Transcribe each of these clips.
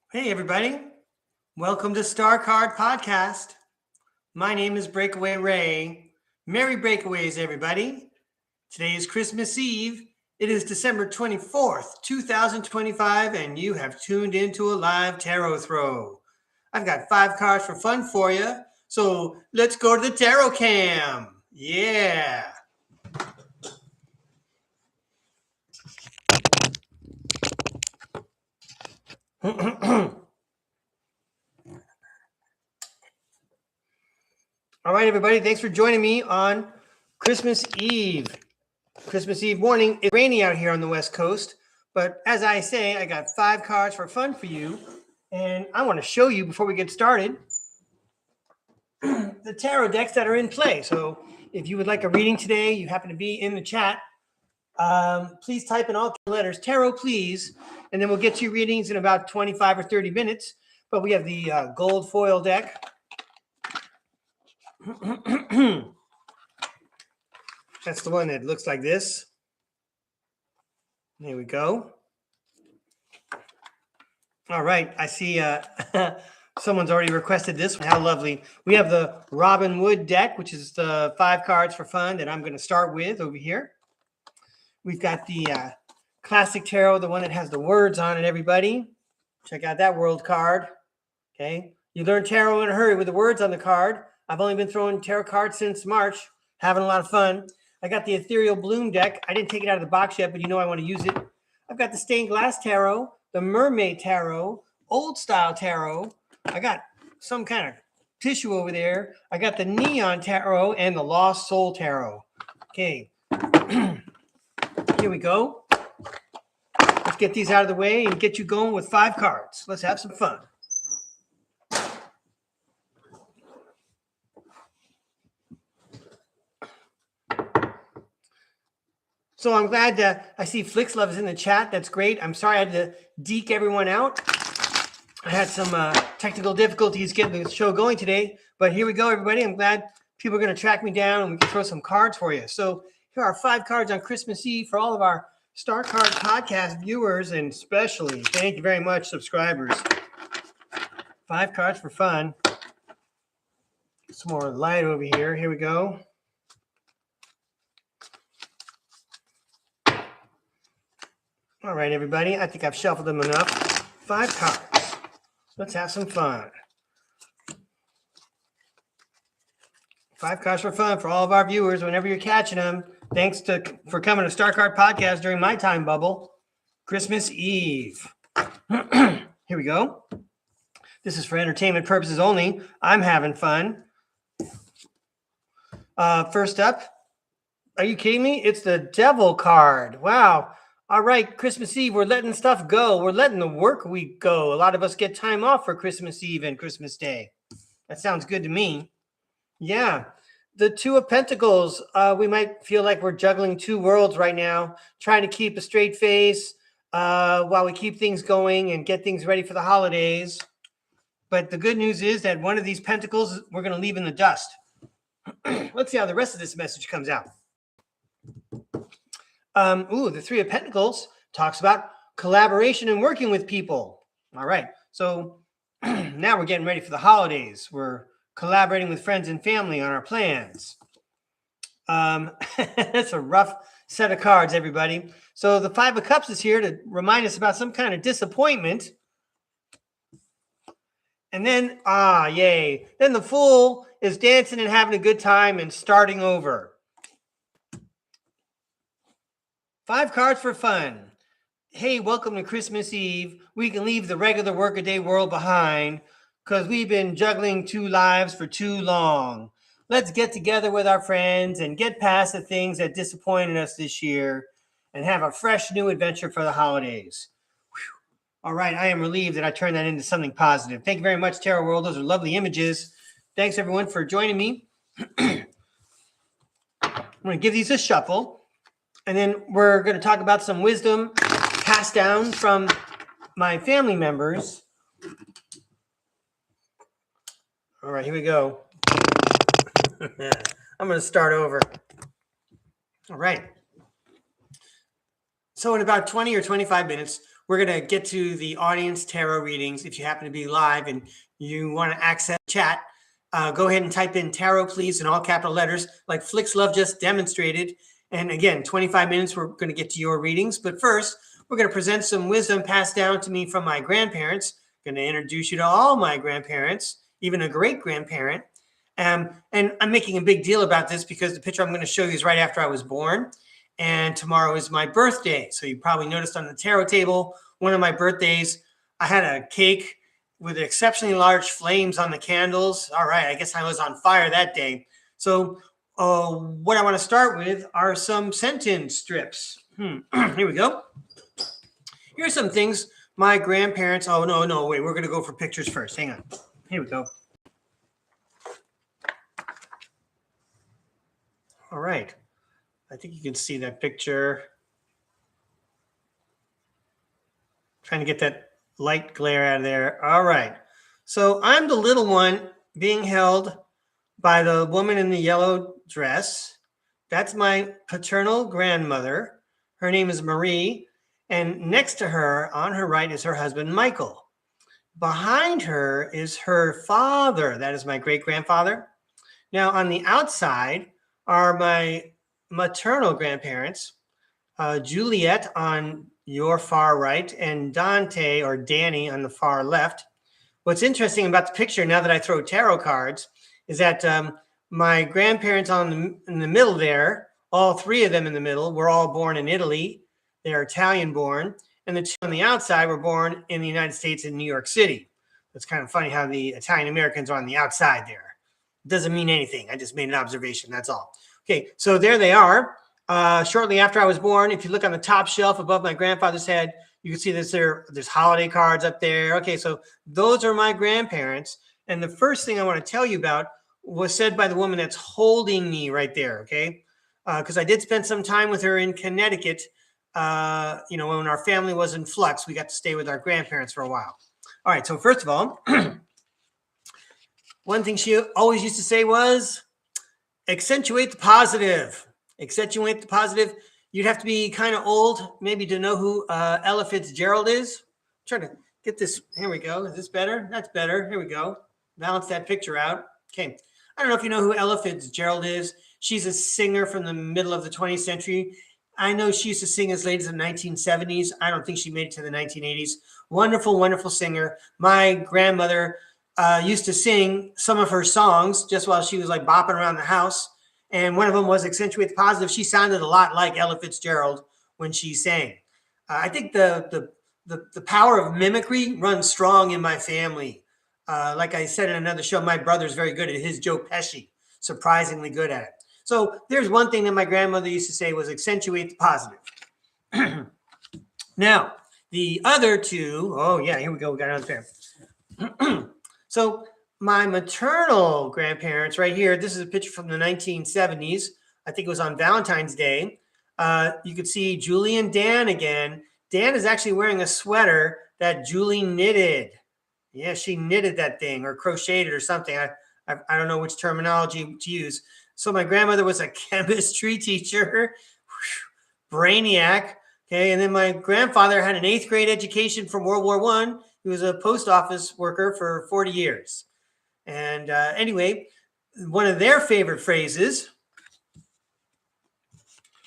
Hey, everybody. Welcome to STARCARD Podcast. My name is Breakaway Ray. Merry Breakaways, everybody. Today is Christmas Eve. It is December 24th, 2025, and you have tuned into a live tarot throw. I've got 5 cards for fun for you, so let's go to the tarot cam. Yeah. All right, everybody. Thanks for joining me on Christmas Eve. Christmas Eve morning. It's rainy out here on the West Coast, but as I say, I got 5 cards for fun for you, and I want to show you before we get started the tarot decks that are in play. So if you would like a reading today, you happen to be in the chat, please type in all letters tarot, please, and then we'll get you readings in about 25 or 30 minutes. But we have the gold foil deck. That's the one that looks like this. There we go. All right. I see someone's already requested this. How lovely. We have the Robin Wood deck, which is the 5 cards for fun that I'm going to start with over here. We've got the classic tarot, the one that has the words on it, everybody. Check out that world card. Okay. You learn tarot in a hurry with the words on the card. I've only been throwing tarot cards since March, having a lot of fun. I got the Ethereal Bloom deck. I didn't take it out of the box yet, but you know I want to use it. I've got the Stained Glass Tarot, the Mermaid Tarot, Old Style Tarot. I got some kind of tissue over there. I got the Neon Tarot and the Lost Soul Tarot. Okay. Here we go. Let's get these out of the way and get you going with 5 cards. Let's have some fun. So I'm glad that I see Flixlove is in the chat. That's great. I'm sorry I had to deke everyone out. I had some technical difficulties getting the show going today, but here we go, everybody. I'm glad people are going to track me down and we can throw some cards for you. So here are 5 cards on Christmas Eve for all of our StarCard podcast viewers, and especially, thank you very much, subscribers. 5 cards for fun. Some more light over here. Here we go. All right, everybody. I think I've shuffled them enough. 5 cards. Let's have some fun. 5 cards for fun for all of our viewers whenever you're catching them. Thanks for coming to StarCard Podcast during my time bubble. Christmas Eve. Here we go. This is for entertainment purposes only. I'm having fun. First up, are you kidding me? It's the Devil card. Wow. All right, Christmas Eve, we're letting stuff go. We're letting the work week go. A lot of us get time off for Christmas Eve and Christmas Day. That sounds good to me. Yeah. The 2 of Pentacles, we might feel like we're juggling 2 worlds right now, trying to keep a straight face while we keep things going and get things ready for the holidays. But the good news is that one of these pentacles we're going to leave in the dust. Let's see how the rest of this message comes out. The 3 of Pentacles talks about collaboration and working with people. All right. So now we're getting ready for the holidays. We're collaborating with friends and family on our plans. That's a rough set of cards, everybody. So the 5 of Cups is here to remind us about some kind of disappointment. And then, yay. Then the Fool is dancing and having a good time and starting over. 5 cards for fun. Hey, welcome to Christmas Eve. We can leave the regular workaday world behind because we've been juggling 2 lives for too long. Let's get together with our friends and get past the things that disappointed us this year and have a fresh new adventure for the holidays. Whew. All right, I am relieved that I turned that into something positive. Thank you very much, Tarot World. Those are lovely images. Thanks, everyone, for joining me. I'm going to give these a shuffle. And then we're going to talk about some wisdom passed down from my family members. All right, here we go. I'm going to start over. All right. So in about 20 or 25 minutes, we're going to get to the audience tarot readings. If you happen to be live and you want to access chat, go ahead and type in tarot, please, in all capital letters, like Flicks Love just demonstrated. And again, 25 minutes, we're going to get to your readings. But first, we're going to present some wisdom passed down to me from my grandparents. I'm going to introduce you to all my grandparents, even a great-grandparent. And I'm making a big deal about this because the picture I'm going to show you is right after I was born. And tomorrow is my birthday. So you probably noticed on the tarot table, one of my birthdays, I had a cake with exceptionally large flames on the candles. All right, I guess I was on fire that day. So what I want to start with are some sentence strips. Here we go. Here's some things my grandparents, oh, no, wait, we're going to go for pictures first. Hang on. Here we go. All right. I think you can see that picture. Trying to get that light glare out of there. All right. So I'm the little one being held by the woman in the yellow dress. That's my paternal grandmother. Her name is Marie. And next to her, on her right, is her husband, Michael. Behind her is her father. That is my great-grandfather. Now, on the outside are my maternal grandparents, Juliet on your far right and Dante or Danny on the far left. What's interesting about the picture, now that I throw tarot cards, is that my grandparents in the middle there, all three of them in the middle, were all born in Italy. They're Italian born. And the two on the outside were born in the United States in New York City. It's kind of funny how the Italian Americans are on the outside there. It doesn't mean anything. I just made an observation. That's all. Okay, so there they are. Shortly after I was born, if you look on the top shelf above my grandfather's head, you can see that there's holiday cards up there. Okay, so those are my grandparents. And the first thing I want to tell you about was said by the woman that's holding me right there, okay? Because I did spend some time with her in Connecticut. When our family was in flux, we got to stay with our grandparents for a while. All right, so first of all, one thing she always used to say was, accentuate the positive. Accentuate the positive. You'd have to be kind of old maybe to know who Ella Fitzgerald is. I'm trying to get this. Here we go. Is this better? That's better. Here we go. Balance that picture out. Okay. I don't know if you know who Ella Fitzgerald is. She's a singer from the middle of the 20th century. I know she used to sing as late as the 1970s. I don't think she made it to the 1980s. Wonderful, wonderful singer. My grandmother used to sing some of her songs just while she was like bopping around the house. And one of them was Accentuate the Positive. She sounded a lot like Ella Fitzgerald when she sang. I think the power of mimicry runs strong in my family. Like I said in another show, my brother's very good at his Joe Pesci, surprisingly good at it. So there's one thing that my grandmother used to say was accentuate the positive. Now, the other two, oh yeah, here we go. We got another pair. So my maternal grandparents right here, this is a picture from the 1970s. I think it was on Valentine's Day. You could see Julie and Dan again. Dan is actually wearing a sweater that Julie knitted. Yeah, she knitted that thing or crocheted or something. I don't know which terminology to use. So my grandmother was a chemistry teacher, brainiac. Okay, and then my grandfather had an 8th grade education from World War I. He was a post office worker for 40 years. And anyway, one of their favorite phrases,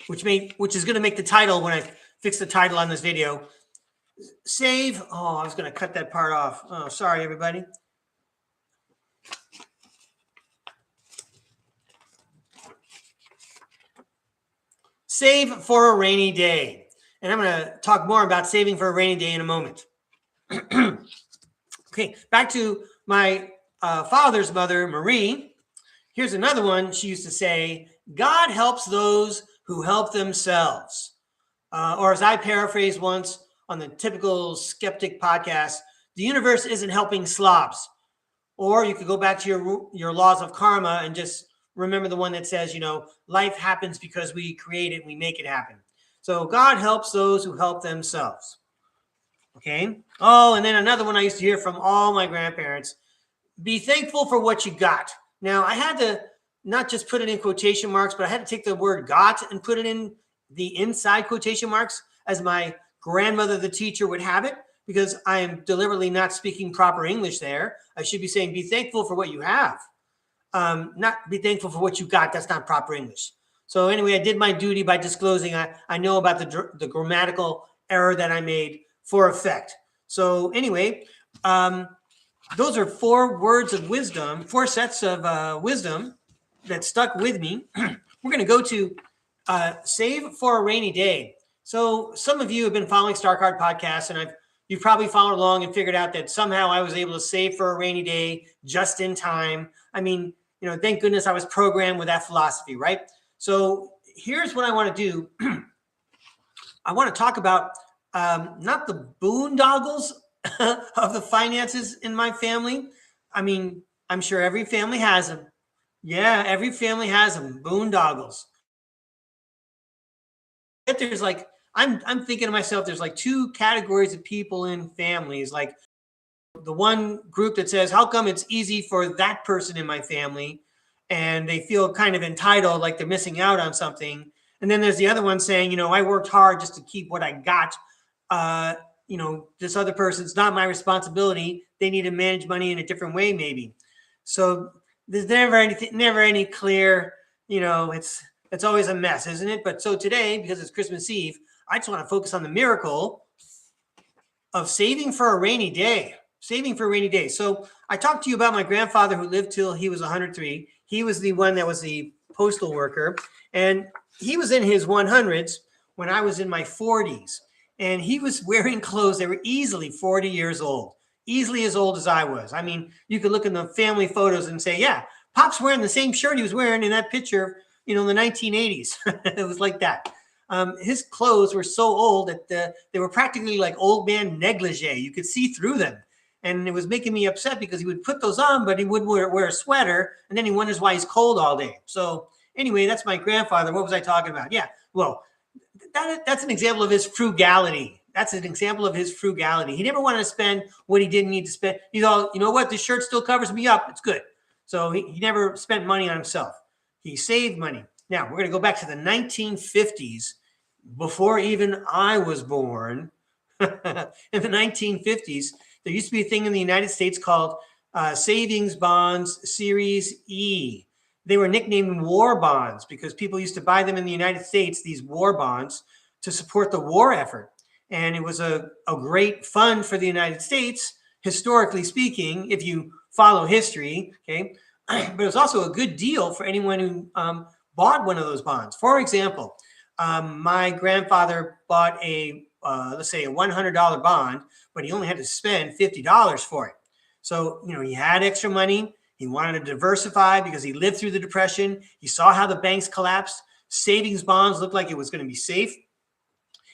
which is going to make the title when I fix the title on this video, save. Oh, I was going to cut that part off. Oh, sorry, everybody. Save for a rainy day. And I'm going to talk more about saving for a rainy day in a moment. Okay, back to my father's mother, Marie. Here's another one. She used to say, God helps those who help themselves. Or as I paraphrased once on the typical Skeptic podcast, the universe isn't helping slobs. Or you could go back to your laws of karma and just remember the one that says, life happens because we create it, we make it happen. So God helps those who help themselves. Okay. Oh, and then another one I used to hear from all my grandparents, be thankful for what you got. Now, I had to not just put it in quotation marks, but I had to take the word got and put it in the inside quotation marks as my grandmother, the teacher, would have it, because I am deliberately not speaking proper English there. I should be saying, be thankful for what you have. Not be thankful for what you got. That's not proper English. So anyway, I did my duty by disclosing I know about the grammatical error that I made for effect. So anyway, those are 4 words of wisdom, 4 sets of wisdom that stuck with me. We're going to go to save for a rainy day. So some of you have been following StarCard Podcast, and you've probably followed along and figured out that somehow I was able to save for a rainy day just in time. I mean, thank goodness I was programmed with that philosophy, right? So here's what I want to do. I want to talk about not the boondoggles of the finances in my family. I mean, I'm sure every family has them. Yeah, every family has them, boondoggles. There's like, I'm thinking to myself, there's like 2 categories of people in families. Like the one group that says, how come it's easy for that person in my family? And they feel kind of entitled, like they're missing out on something. And then there's the other one saying, I worked hard just to keep what I got. This other person's not my responsibility. They need to manage money in a different way, maybe. So there's never any clear, it's always a mess, isn't it? But so today, because it's Christmas Eve, I just want to focus on the miracle of saving for a rainy day. Saving for a rainy day. So I talked to you about my grandfather who lived till he was 103. He was the one that was the postal worker. And he was in his 100s when I was in my 40s. And he was wearing clothes that were easily 40 years old. Easily as old as I was. I mean, you could look in the family photos and say, yeah, Pop's wearing the same shirt he was wearing in that picture, in the 1980s. It was like that. His clothes were so old that they were practically like old man negligee. You could see through them. And it was making me upset because he would put those on, but he would wear a sweater, and then he wonders why he's cold all day. So anyway, that's my grandfather. What was I talking about? Yeah, well, that's an example of his frugality. That's an example of his frugality. He never wanted to spend what he didn't need to spend. He thought, you know what, this shirt still covers me up. It's good. So he never spent money on himself. He saved money. Now, we're going to go back to the 1950s, before even I was born. In the 1950s, there used to be a thing in the United States called Savings Bonds Series E. They were nicknamed war bonds because people used to buy them in the United States, these war bonds, to support the war effort. And it was a great fund for the United States, historically speaking, if you follow history, okay? But it was also a good deal for anyone who bought one of those bonds. For example, my grandfather bought let's say a $100 bond, but he only had to spend $50 for it. So, he had extra money. He wanted to diversify because he lived through the Depression. He saw how the banks collapsed. Savings bonds looked like it was going to be safe.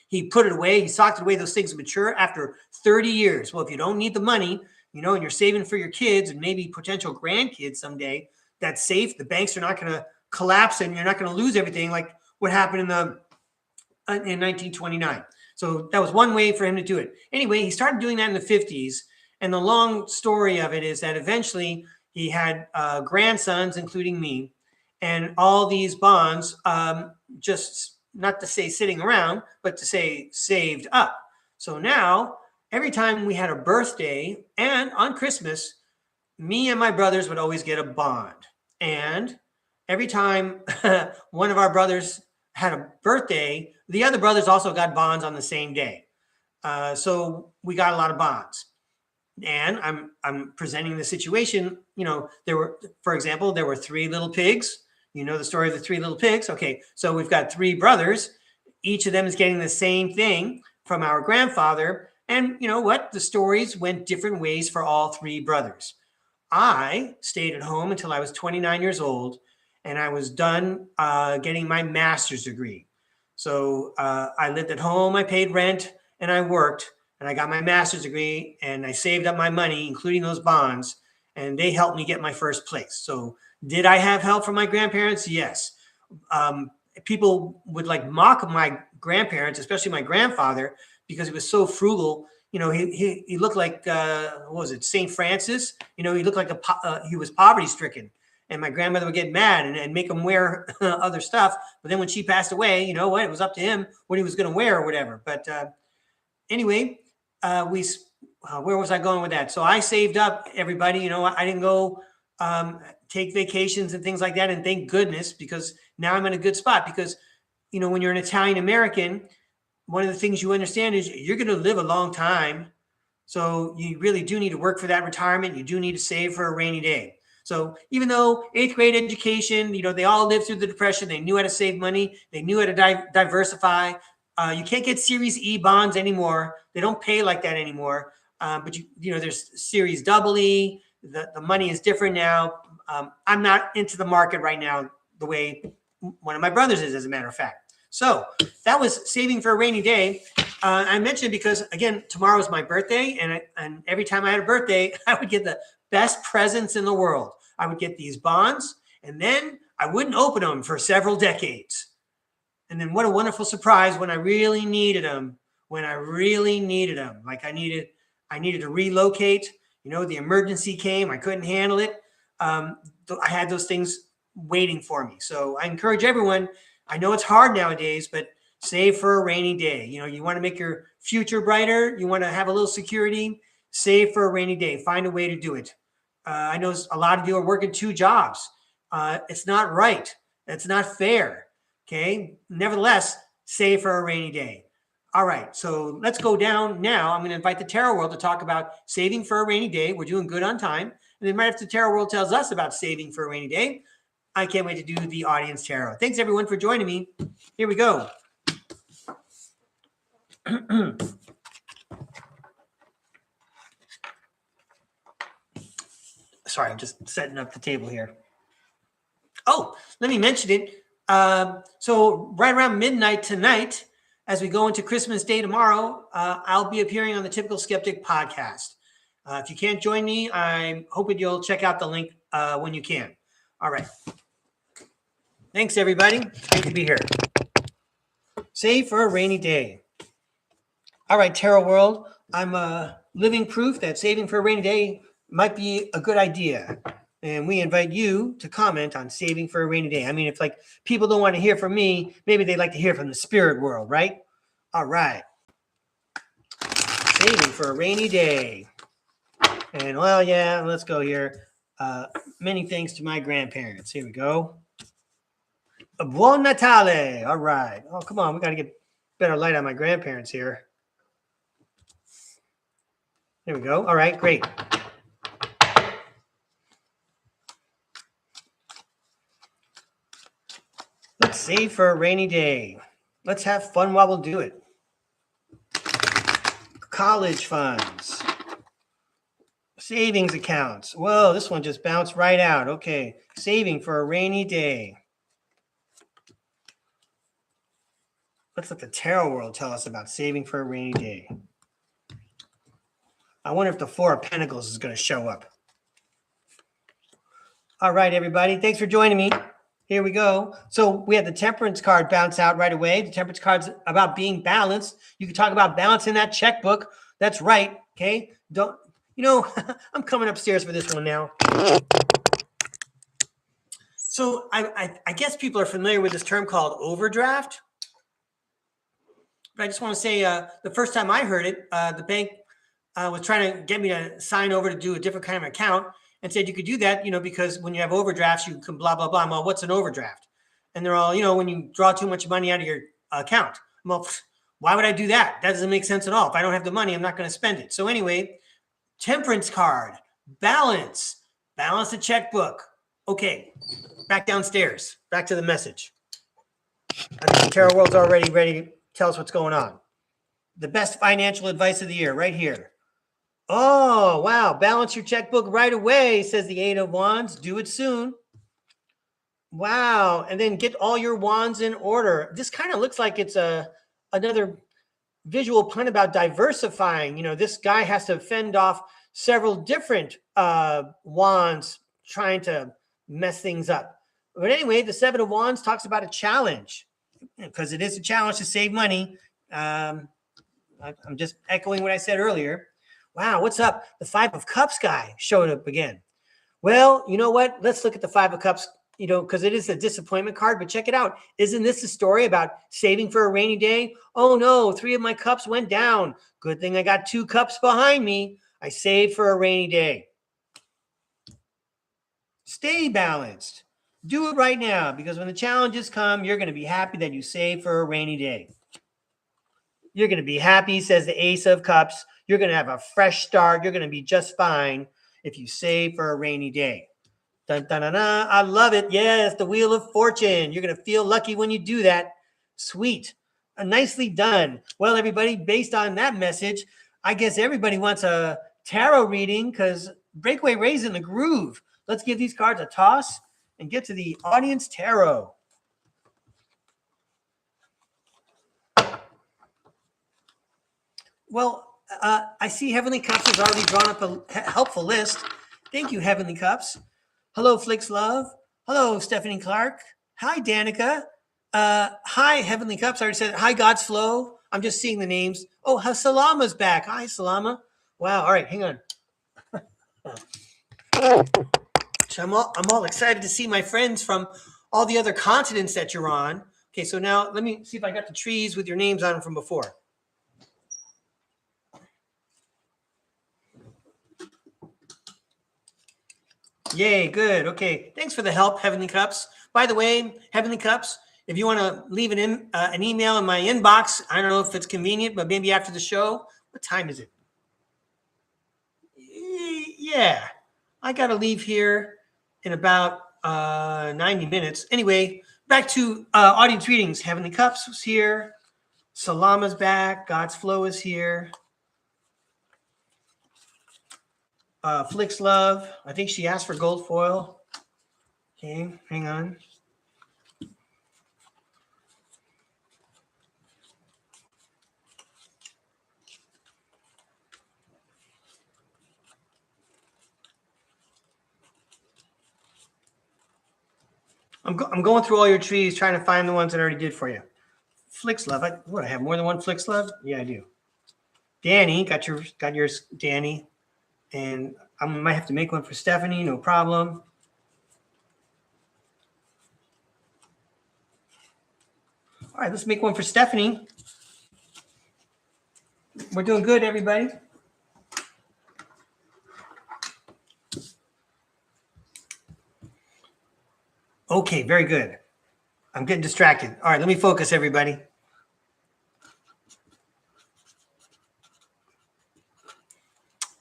He put it away. He socked it away. Those things mature after 30 years. Well, if you don't need the money, and you're saving for your kids and maybe potential grandkids someday, that's safe. The banks are not going to collapse and you're not going to lose everything like what happened in 1929. So that was one way for him to do it. Anyway, he started doing that in the 50s. And the long story of it is that eventually he had grandsons, including me, and all these bonds, just not to say sitting around, but to say saved up. So now, every time we had a birthday and on Christmas, me and my brothers would always get a bond. And every time one of our brothers had a birthday, the other brothers also got bonds on the same day. So we got a lot of bonds. And I'm presenting the situation. For example, there were 3 little pigs. You know the story of the 3 little pigs. Okay, so we've got 3 brothers. Each of them is getting the same thing from our grandfather. And you know what? The stories went different ways for all 3 brothers. I stayed at home until I was 29 years old, and I was done getting my master's degree. So I lived at home, I paid rent, and I worked, and I got my master's degree, and I saved up my money, including those bonds, and they helped me get my first place. So did I have help from my grandparents? Yes. People would mock my grandparents, especially my grandfather, because he was so frugal. He looked like, what was it, St. Francis? He looked like he was poverty stricken. And my grandmother would get mad and make him wear other stuff. But then when she passed away, it was up to him what he was going to wear or whatever. But anyway, where was I going with that? So I saved up, everybody. You know, I didn't go take vacations and things like that. And thank goodness, because now I'm in a good spot. Because, you know, when you're an Italian American, one of the things you understand is you're going to live a long time. So you really do need to work for that retirement. You do need to save for a rainy day. So even though 8th grade education, you know, they all lived through the Depression. They knew how to save money. They knew how to diversify. You can't get Series E bonds anymore. They don't pay like that anymore. But you know, there's Series EE. The money is different now. I'm not into the market right now the way one of my brothers is, as a matter of fact. So that was saving for a rainy day. I mentioned because, again, tomorrow is my birthday, and every time I had a birthday, I would get the best presents in the world. I would get these bonds, and then I wouldn't open them for several decades. And then what a wonderful surprise when I really needed them. Like I needed to relocate. You know, the emergency came. I couldn't handle it. I had those things waiting for me. So I encourage everyone. I know it's hard nowadays, but save for a rainy day. You know, you want to make your future brighter. You want to have a little security. Save for a rainy day. Find a way to do it. I know a lot of you are working 2 jobs. It's not right. It's not fair. Okay. Nevertheless, save for a rainy day. All right. So let's go down now. I'm going to invite the Tarot World to talk about saving for a rainy day. We're doing good on time. And then right after the Tarot World tells us about saving for a rainy day, I can't wait to do the audience tarot. Thanks everyone for joining me. Here we go. Sorry, I'm just setting up the table here. Oh, let me mention it. So right around midnight tonight, as we go into Christmas Day tomorrow, I'll be appearing on the Typical Skeptic podcast. If you can't join me, I'm hoping you'll check out the link when you can. All right. Thanks, everybody. It's great to be here. Save for a rainy day. All right, Tarot World. I'm living proof that saving for a rainy day might be a good idea. And we invite you to comment on saving for a rainy day. I mean, if like people don't want to hear from me, maybe they'd like to hear from the spirit world, right? All right. Saving for a rainy day. And well, yeah, let's go here. Many thanks to my grandparents. Here we go. Buon Natale. All right. Oh, come on. We got to get better light on my grandparents here. There we go. All right, great. Let's save for a rainy day. Let's have fun while we'll do it. College funds. Savings accounts. Whoa, this one just bounced right out. Okay, saving for a rainy day. Let's let the Tarot World tell us about saving for a rainy day. I wonder if the 4 of Pentacles is going to show up. All right, everybody. Thanks for joining me. Here we go. So we had the Temperance card bounce out right away. The Temperance card's about being balanced. You can talk about balancing that checkbook. That's right. Okay. Don't, you know, I'm coming upstairs for this one now. So I guess people are familiar with this term called overdraft. But I just want to say the first time I heard it, the bank was trying to get me to sign over to do a different kind of account and said you could do that, you know, because when you have overdrafts, you can blah, blah, blah. Well, what's an overdraft? And they're all, you know, when you draw too much money out of your account. Well, why would I do that? That doesn't make sense at all. If I don't have the money, I'm not going to spend it. So anyway, Temperance card, balance the checkbook. Okay, back downstairs, back to the message. I think the Tarot World's already ready to tell us what's going on. The best financial advice of the year right here. Oh, wow. Balance your checkbook right away, says the 8 of Wands. Do it soon. Wow. And then get all your wands in order. This kind of looks like it's another visual pun about diversifying. You know, this guy has to fend off several different wands trying to mess things up. But anyway, the 7 of Wands talks about a challenge because it is a challenge to save money. I'm just echoing what I said earlier. Wow, what's up? The 5 of Cups guy showed up again. Well, you know what? Let's look at the 5 of Cups you know, because it is a disappointment card, but check it out. Isn't this a story about saving for a rainy day? Oh no, 3 of my cups went down. Good thing I got 2 cups behind me. I saved for a rainy day. Stay balanced. Do it right now, because when the challenges come, you're going to be happy that you saved for a rainy day. You're going to be happy, says the Ace of Cups. You're going to have a fresh start. You're going to be just fine if you save for a rainy day. Dun, dun, dun, dun. I love it. Yes, the Wheel of Fortune. You're going to feel lucky when you do that. Sweet. Nicely done. Well, everybody, based on that message, I guess everybody wants a tarot reading because Breakaway Ray's in the groove. Let's give these cards a toss and get to the audience tarot. Well, I see Heavenly Cups has already drawn up a helpful list. Thank you, Heavenly Cups. Hello, Flix Love. Hello, Stephanie Clark. Hi, Danica. Hi, Heavenly Cups. I already said hi, God's Flow. I'm just seeing the names. Oh, Salama's back. Hi, Salama. Wow. All right, hang on. So I'm all excited to see my friends from all the other continents that you're on. Okay, so now let me see if I got the trees with your names on them from before. Yay, good. Okay, thanks for the help, Heavenly Cups. By the way, Heavenly Cups, if you want to leave an email in my inbox, I don't know if it's convenient, but maybe after the show. What time is it? Yeah, I got to leave here in about 90 minutes. Anyway, back to audience readings. Heavenly Cups was here. Salama's back. God's Flow is here. Flix Love. I think she asked for gold foil. Okay, hang on. I'm going through all your trees trying to find the ones that I already did for you. Flix Love. I have more than one Flix Love? Yeah, I do. Danny, got yours, Danny. And I might have to make one for Stephanie, no problem. All right, let's make one for Stephanie. We're doing good, everybody. Okay, very good. I'm getting distracted. All right, let me focus, everybody.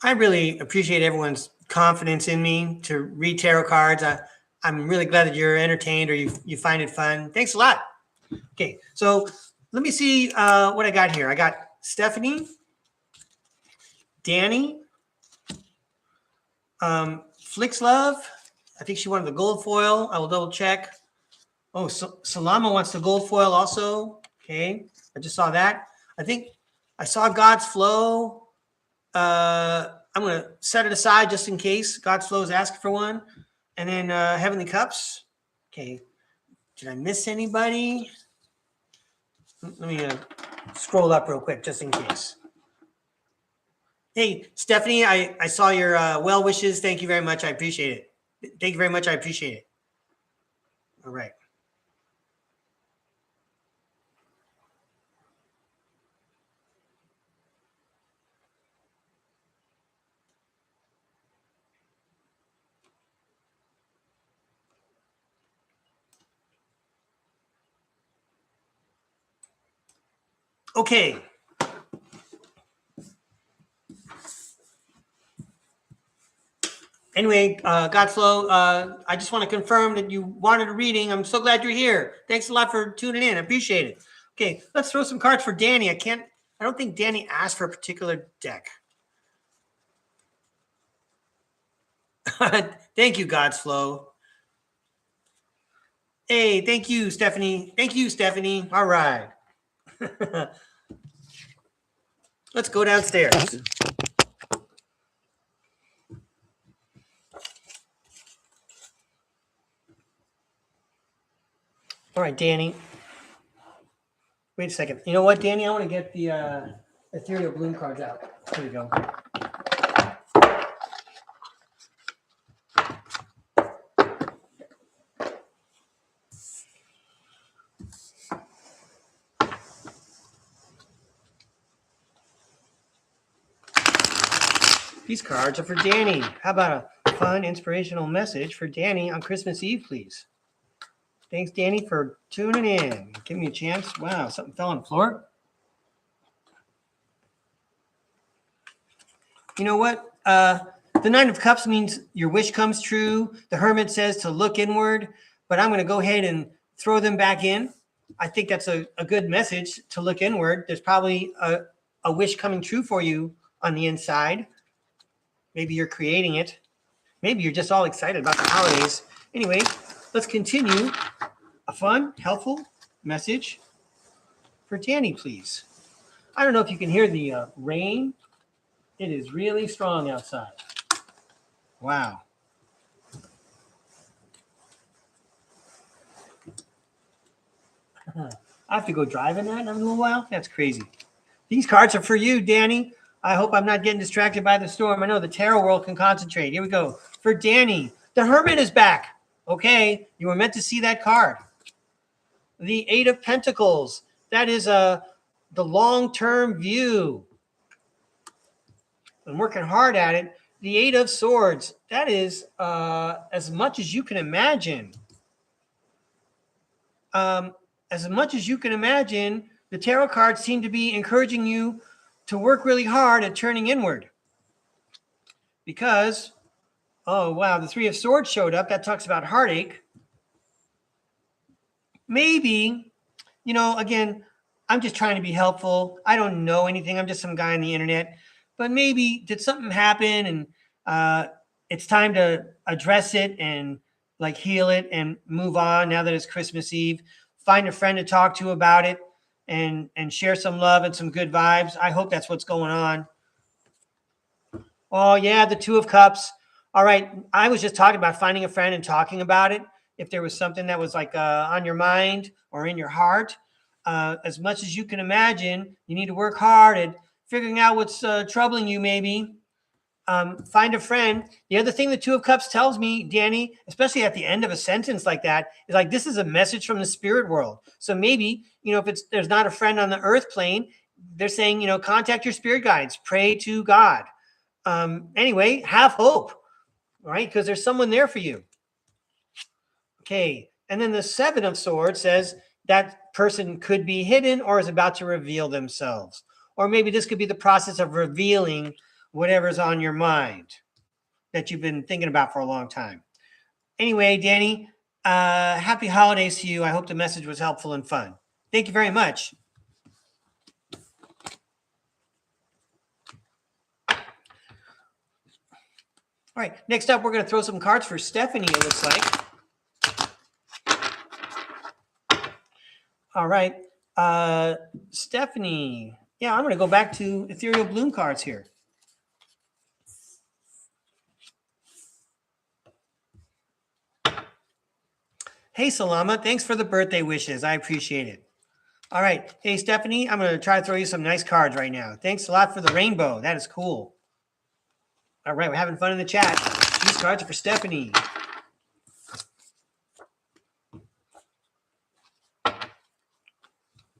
I really appreciate everyone's confidence in me to read tarot cards. I'm really glad that you're entertained or you find it fun. Thanks a lot. Okay, so let me see what I got here. I got Stephanie, Danny, Flix Love. I think she wanted the gold foil. I will double check. Oh, Salama wants the gold foil also. Okay, I just saw that. I think I saw God's Flow. I'm going to set it aside just in case God's Flow is asking for one. And then Heavenly Cups. Okay, did I miss anybody? Let me scroll up real quick just in case. Hey, Stephanie, I saw your well wishes. Thank you very much. I appreciate it. Thank you very much. I appreciate it. All right. Okay. Anyway, God's Flow, I just want to confirm that you wanted a reading. I'm so glad you're here. Thanks a lot for tuning in. I appreciate it. Okay, let's throw some cards for Danny. I don't think Danny asked for a particular deck. Thank you, God's Flow. Hey, thank you, Stephanie. Thank you, Stephanie. All right. Let's go downstairs. All right, Danny. Wait a second. You know what, Danny? I want to get the Ethereal Bloom cards out. Here we go. These cards are for Danny. How about a fun, inspirational message for Danny on Christmas Eve, please? Thanks, Danny, for tuning in. Give me a chance. Wow, something fell on the floor. You know what? The Nine of Cups means your wish comes true. The Hermit says to look inward, but I'm going to go ahead and throw them back in. I think that's a good message to look inward. There's probably a wish coming true for you on the inside. Maybe you're creating it. Maybe you're just all excited about the holidays. Anyway, let's continue. A fun, helpful message for Danny, please. I don't know if you can hear the rain. It is really strong outside. Wow. I have to go drive in that in a little while? That's crazy. These cards are for you, Danny. I hope I'm not getting distracted by the storm. I know the tarot world can concentrate. Here we go. For Danny, the Hermit is back. Okay, you were meant to see that card. The Eight of Pentacles. That is the long-term view. I'm working hard at it. The Eight of Swords. That is as much as you can imagine. As much as you can imagine, the tarot cards seem to be encouraging you to work really hard at turning inward. Because, oh, wow, the Three of Swords showed up. That talks about heartache. Maybe, you know, again, I'm just trying to be helpful. I don't know anything. I'm just some guy on the internet. But maybe did something happen and it's time to address it and like heal it and move on now that it's Christmas Eve. Find a friend to talk to about it and share some love and some good vibes. I hope that's what's going on. Oh, yeah, the Two of Cups. All right. I was just talking about finding a friend and talking about it. If there was something that was like on your mind or in your heart, as much as you can imagine, you need to work hard at figuring out what's troubling you maybe. Find a friend. The other thing the Two of Cups tells me, Danny, especially at the end of a sentence like that, is like this is a message from the spirit world. So maybe, you know, if there's not a friend on the earth plane, they're saying, you know, contact your spirit guides, pray to God. Anyway, have hope, right? Because there's someone there for you. Okay. And then the Seven of Swords says that person could be hidden or is about to reveal themselves. Or maybe this could be the process of revealing whatever's on your mind that you've been thinking about for a long time. Anyway, Danny, happy holidays to you. I hope the message was helpful and fun. Thank you very much. All right, next up, we're going to throw some cards for Stephanie, it looks like. All right, Stephanie. Yeah, I'm going to go back to Ethereal Bloom cards here. Hey, Salama, thanks for the birthday wishes. I appreciate it. All right. Hey, Stephanie, I'm going to try to throw you some nice cards right now. Thanks a lot for the rainbow. That is cool. All right, we're having fun in the chat. These cards are for Stephanie.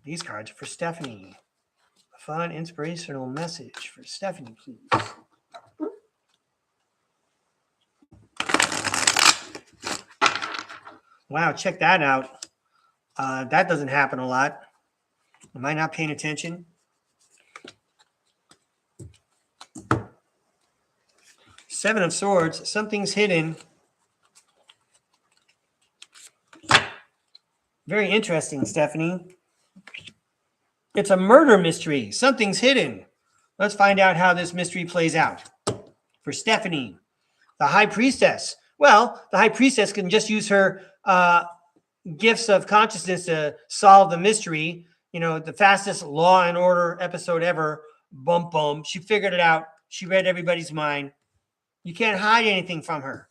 These cards are for Stephanie. A fun, inspirational message for Stephanie, please. Wow, check that out. That doesn't happen a lot. Am I not paying attention? Seven of Swords, something's hidden. Very interesting, Stephanie. It's a murder mystery. Something's hidden. Let's find out how this mystery plays out. For Stephanie, the High Priestess. Well, the High Priestess can just use her gifts of consciousness to solve the mystery. You know, the fastest Law and Order episode ever. Bum, bum. She figured it out. She read everybody's mind. You can't hide anything from her.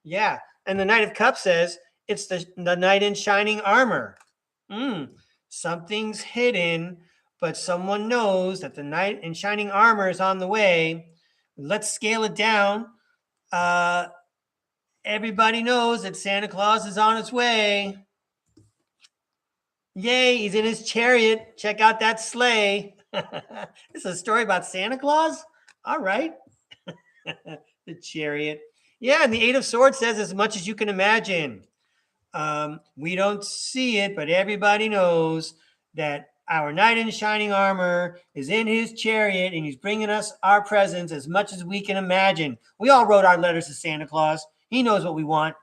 Yeah. And the Knight of Cups says it's the knight in shining armor. Something's hidden, but someone knows that the knight in shining armor is on the way. Let's scale it down. Everybody knows that Santa Claus is on his way. Yay, he's in his chariot. Check out that sleigh. This is a story about Santa Claus? All right. The Chariot. Yeah, and the Eight of Swords says as much as you can imagine. We don't see it, but everybody knows that our knight in shining armor is in his chariot, and he's bringing us our presents as much as we can imagine. We all wrote our letters to Santa Claus. He knows what we want.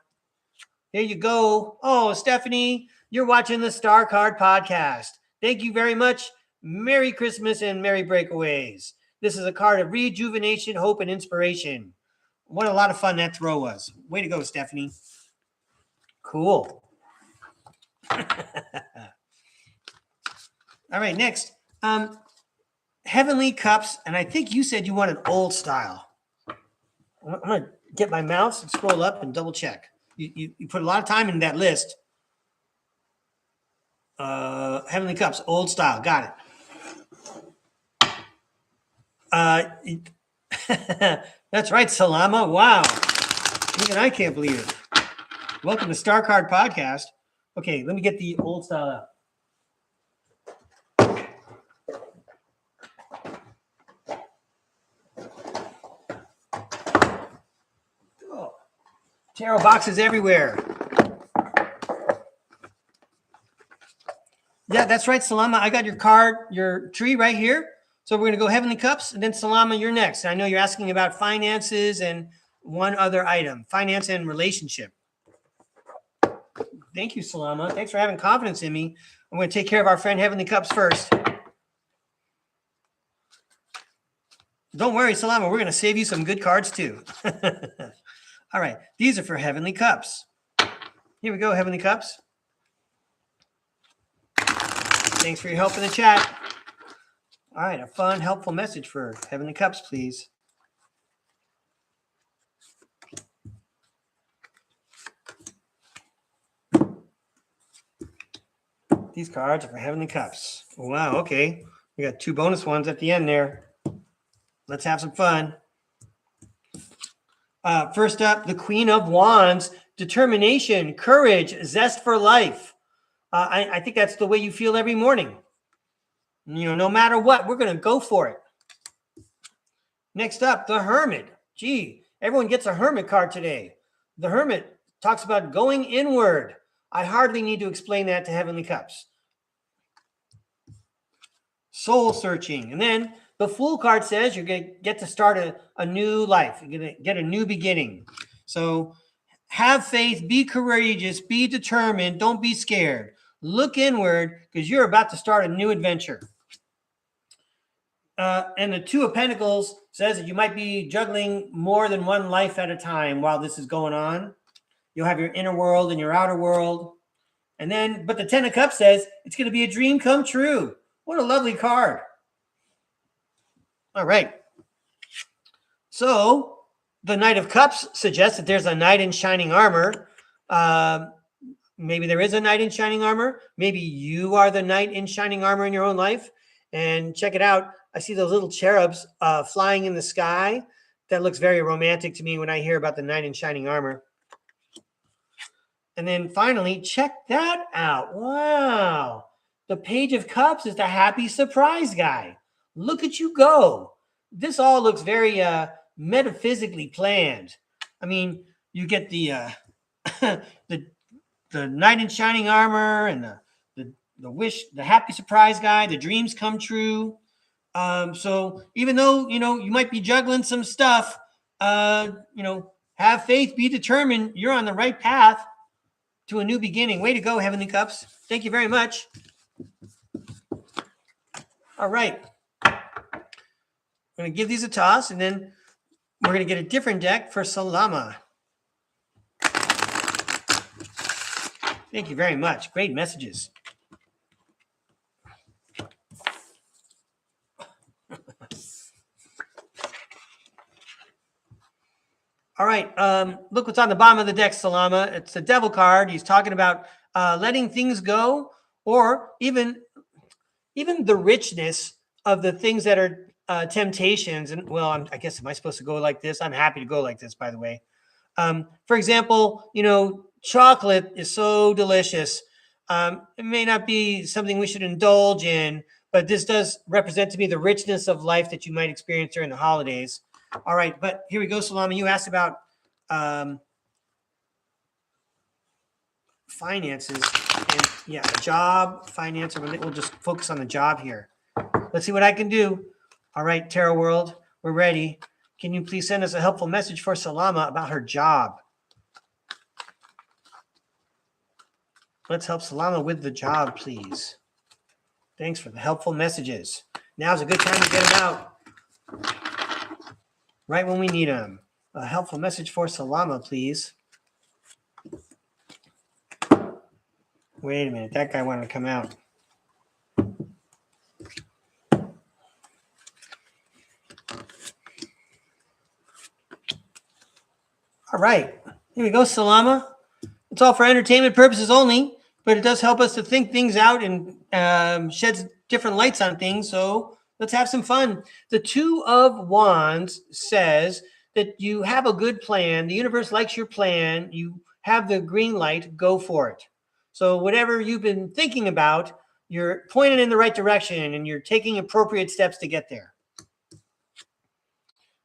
There you go. Oh, Stephanie, you're watching the STARCARD podcast. Thank you very much. Merry Christmas and Merry Breakaways. This is a card of rejuvenation, hope, and inspiration. What a lot of fun that throw was. Way to go, Stephanie. Cool. All right, next. Heavenly Cups, and I think you said you wanted old style. I'm going to get my mouse and scroll up and double check. You put a lot of time in that list. Heavenly Cups, old style. Got it. That's right, Salama. Wow. Even I can't believe it. Welcome to STARCARD podcast. Okay, let me get the old style out. Oh, tarot boxes everywhere. Yeah, that's right, Salama. I got your card, your tree right here. So we're going to go Heavenly Cups, and then Salama, you're next. I know you're asking about finances and one other item, finance and relationship. Thank you, Salama. Thanks for having confidence in me. I'm going to take care of our friend Heavenly Cups first. Don't worry, Salama. We're going to save you some good cards, too. All right. These are for Heavenly Cups. Here we go, Heavenly Cups. Thanks for your help in the chat. All right. A fun, helpful message for Heavenly Cups, please. These cards are for Heavenly Cups. Wow, okay. We got two bonus ones at the end there. Let's have some fun. First up, the Queen of Wands. Determination, courage, zest for life. I think that's the way you feel every morning. You know, no matter what, we're going to go for it. Next up, the Hermit. Gee, everyone gets a Hermit card today. The Hermit talks about going inward. I hardly need to explain that to Heavenly Cups. Soul searching. And then the Fool card says you're going to get to start a new life. You're going to get a new beginning. So have faith, be courageous, be determined, don't be scared. Look inward because you're about to start a new adventure. And the Two of Pentacles says that you might be juggling more than one life at a time while this is going on. You'll have your inner world and your outer world. And then, but the Ten of Cups says it's going to be a dream come true. What a lovely card. All right. So the Knight of Cups suggests that there's a knight in shining armor. Maybe there is a knight in shining armor. Maybe you are the knight in shining armor in your own life. And check it out. I see those little cherubs flying in the sky. That looks very romantic to me when I hear about the knight in shining armor. And then finally, check that out. Wow. The Page of Cups is the happy surprise guy. Look at you go. This all looks very metaphysically planned. I mean, you get the the knight in shining armor and the wish, the happy surprise guy, the dreams come true. So even though, you know, you might be juggling some stuff, you know, have faith, be determined. You're on the right path to a new beginning. Way to go, Heavenly Cups. Thank you very much. All right. I'm going to give these a toss, and then we're going to get a different deck for Salama. Thank you very much. Great messages. All right. Look what's on the bottom of the deck, Salama. It's the Devil card. He's talking about letting things go, or even the richness of the things that are temptations. And well, I guess, am I supposed to go like this? I'm happy to go like this, by the way. For example, you know, chocolate is so delicious. It may not be something we should indulge in, but this does represent to me the richness of life that you might experience during the holidays. All right, but here we go, Salama. You asked about finances and yeah, job, finance. We'll just focus on the job here. Let's see what I can do. All right, Tarot World, we're ready. Can you please send us a helpful message for Salama about her job? Let's help Salama with the job, please. Thanks for the helpful messages. Now's a good time to get them out. Right when we need them. A helpful message for Salama, please. Wait a minute. That guy wanted to come out. All right. Here we go, Salama. It's all for entertainment purposes only, but it does help us to think things out and sheds different lights on things. So let's have some fun. The Two of Wands says that you have a good plan. The universe likes your plan. You have the green light. Go for it. So whatever you've been thinking about, you're pointed in the right direction and you're taking appropriate steps to get there.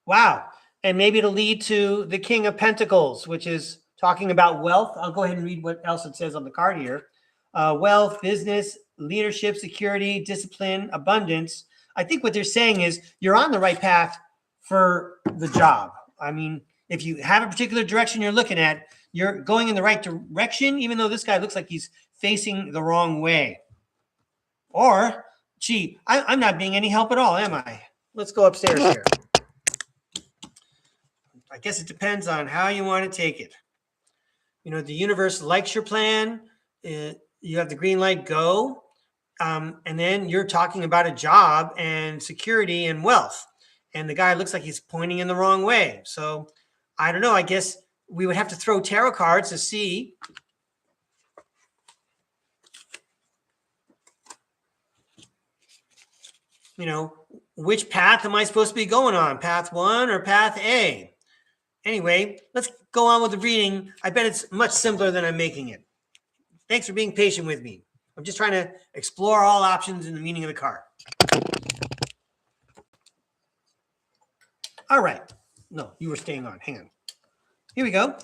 Wow. And maybe it'll lead to the King of Pentacles, which is talking about wealth. I'll go ahead and read what else it says on the card here. Wealth, business, leadership, security, discipline, abundance. I think what they're saying is you're on the right path for the job. I mean, if you have a particular direction you're looking at, you're going in the right direction, even though this guy looks like he's facing the wrong way. Or, gee, I'm not being any help at all, am I? Let's go upstairs here. I guess it depends on how you want to take it. You know, the universe likes your plan. You have the green light, go. And then you're talking about a job and security and wealth. And the guy looks like he's pointing in the wrong way. So I don't know. I guess we would have to throw tarot cards to see. You know, which path am I supposed to be going on? Path 1 or path A? Anyway, let's go on with the reading. I bet it's much simpler than I'm making it. Thanks for being patient with me. I'm just trying to explore all options and the meaning of the card. All right. No, you were staying on. Hang on. Here we go.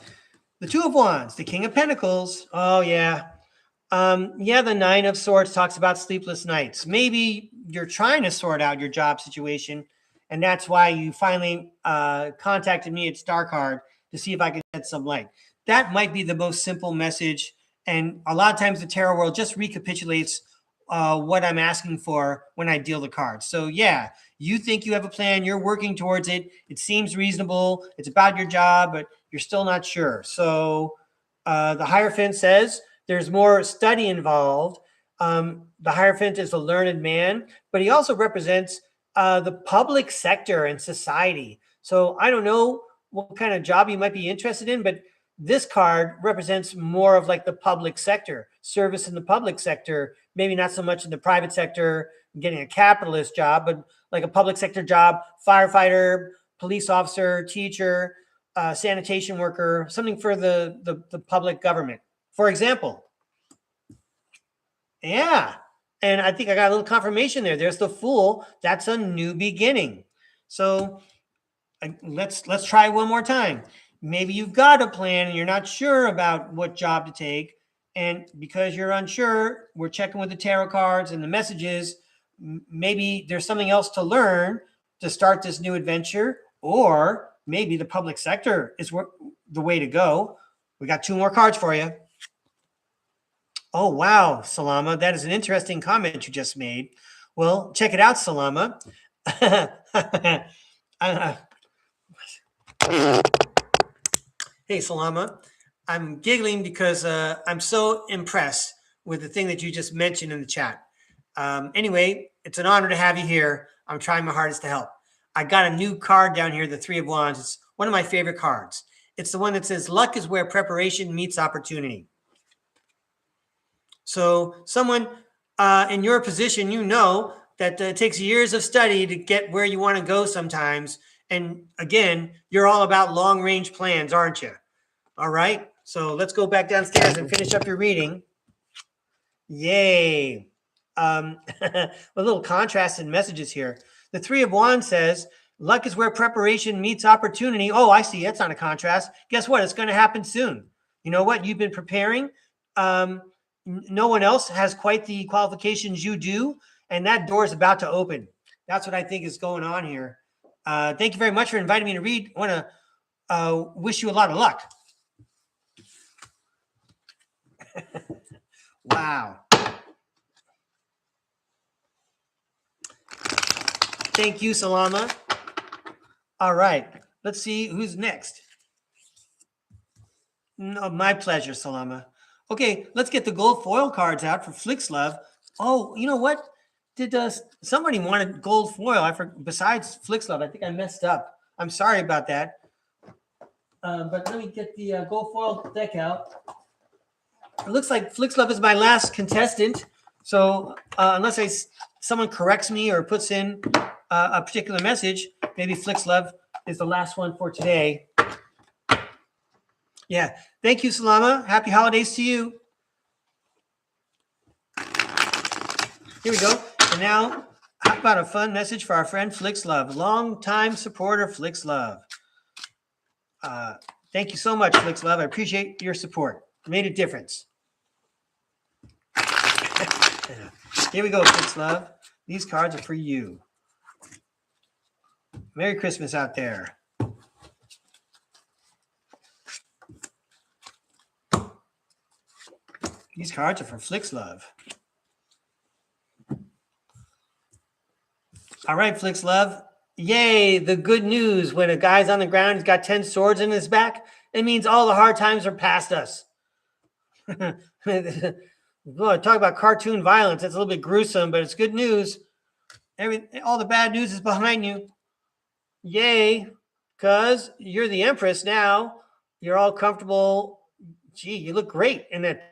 The Two of Wands, the King of Pentacles. Oh, yeah. The Nine of Swords talks about sleepless nights. Maybe you're trying to sort out your job situation, and that's why you finally contacted me at STARCARD to see if I could shed some light. That might be the most simple message. And a lot of times the tarot world just recapitulates what I'm asking for when I deal the cards. So yeah, you think you have a plan. You're working towards it. It seems reasonable. It's about your job, but you're still not sure. So the Hierophant says there's more study involved. The Hierophant is a learned man, but he also represents the public sector and society. So I don't know what kind of job you might be interested in, but this card represents more of like the public sector, service in the public sector, maybe not so much in the private sector, getting a capitalist job, but like a public sector job, firefighter, police officer, teacher, sanitation worker, something for the public government. For example. Yeah. And I think I got a little confirmation there. There's the Fool. That's a new beginning. So let's try one more time. Maybe you've got a plan and you're not sure about what job to take. And because you're unsure, we're checking with the tarot cards and the messages. Maybe there's something else to learn to start this new adventure, or maybe the public sector is the way to go. We got 2 more cards for you. Oh, wow, Salama. That is an interesting comment you just made. Well, check it out, Salama. Hey, Salama. I'm giggling because I'm so impressed with the thing that you just mentioned in the chat. Anyway, it's an honor to have you here. I'm trying my hardest to help. I got a new card down here, the Three of Wands. It's one of my favorite cards. It's the one that says, luck is where preparation meets opportunity. So someone in your position, you know that it takes years of study to get where you want to go sometimes. And again, you're all about long-range plans, aren't you? All right. So let's go back downstairs and finish up your reading. Yay. A little contrast in messages here. The Three of Wands says Luck is where preparation meets opportunity. Oh, I see. That's not a contrast. Guess what? It's going to happen soon. You know what? You've been preparing. No one else has quite the qualifications you do, and that door is about to open. That's what I think is going on here. Thank you very much for inviting me to read. I want to wish you a lot of luck. Wow. Thank you, Salama. All right. Let's see who's next. No, my pleasure, Salama. Okay, let's get the gold foil cards out for Flixlove. Oh, you know what? Did somebody wanted gold foil? Besides Flixlove, I think I messed up. I'm sorry about that. But let me get the gold foil deck out. It looks like Flixlove is my last contestant. So unless someone corrects me or puts in a particular message, maybe Flixlove is the last one for today. Yeah. Thank you, Salama. Happy holidays to you. Here we go. And now, how about a fun message for our friend Flixlove, long-time supporter Flixlove. Thank you so much, Flixlove. I appreciate your support. It made a difference. Here we go, Flixlove. These cards are for you. Merry Christmas out there. These cards are for Flixlove. All right, Flixlove. Yay, the good news. When a guy's on the ground, he's got 10 swords in his back, it means all the hard times are past us. Talk about cartoon violence. It's a little bit gruesome, but it's good news. All the bad news is behind you. Yay, because you're the Empress now. You're all comfortable. Gee, you look great in that.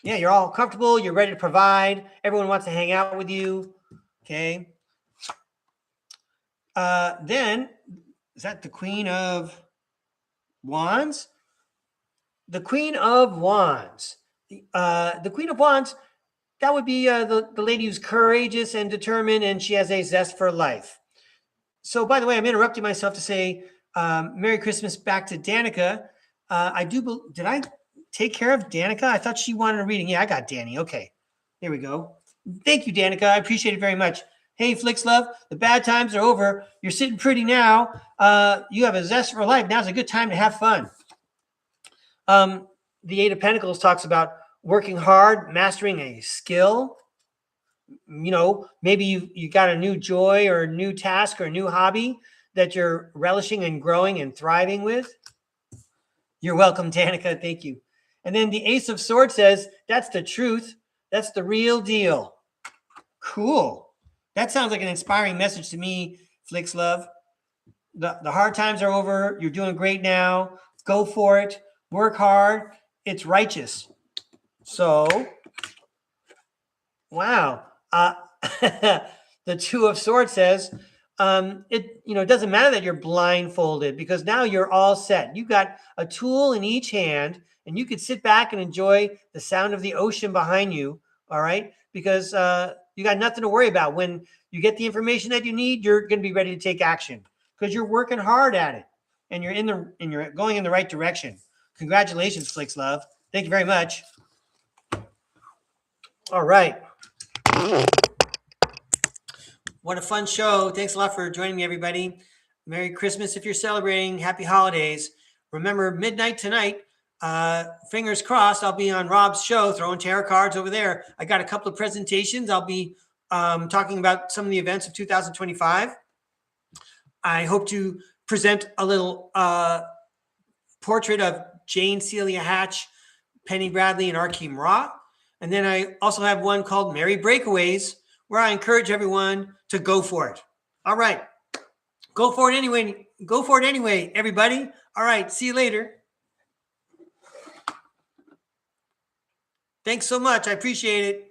Yeah, you're all comfortable. You're ready to provide. Everyone wants to hang out with you. Okay. Then, is that the Queen of Wands? The Queen of Wands. The Queen of Wands, that would be the lady who's courageous and determined, and she has a zest for life. So, by the way, I'm interrupting myself to say Merry Christmas back to Danica. Did I take care of Danica? I thought she wanted a reading. Yeah, I got Danny. Okay, here we go. Thank you, Danica. I appreciate it very much. Hey, Flixlove, the bad times are over. You're sitting pretty now. You have a zest for life. Now's a good time to have fun. The Eight of Pentacles talks about working hard, mastering a skill. You know, maybe you got a new joy or a new task or a new hobby that you're relishing and growing and thriving with. You're welcome, Danica. Thank you. And then the Ace of Swords says, that's the truth. That's the real deal. Cool. That sounds like an inspiring message to me, Flixlove. The hard times are over. You're doing great now. Go for it. Work hard. It's righteous. So, wow. The Two of Swords says, it doesn't matter that you're blindfolded because now you're all set. You got a tool in each hand and you could sit back and enjoy the sound of the ocean behind you. All right. Because you got nothing to worry about. When you get the information that you need, you're going to be ready to take action because you're working hard at it and you're going in the right direction. Congratulations, Flixlove. Thank you very much. All right. What a fun show. Thanks a lot for joining me, everybody. Merry Christmas if you're celebrating. Happy holidays. Remember, midnight tonight, fingers crossed, I'll be on Rob's show throwing tarot cards over there. I got a couple of presentations. I'll be talking about some of the events of 2025. I hope to present a little portrait of Jane Celia Hatch, Penny Bradley, and Arkeem Ra. And then I also have one called Merry Breakaways, where I encourage everyone to go for it. All right. Go for it anyway. Go for it anyway, everybody. All right. See you later. Thanks so much. I appreciate it.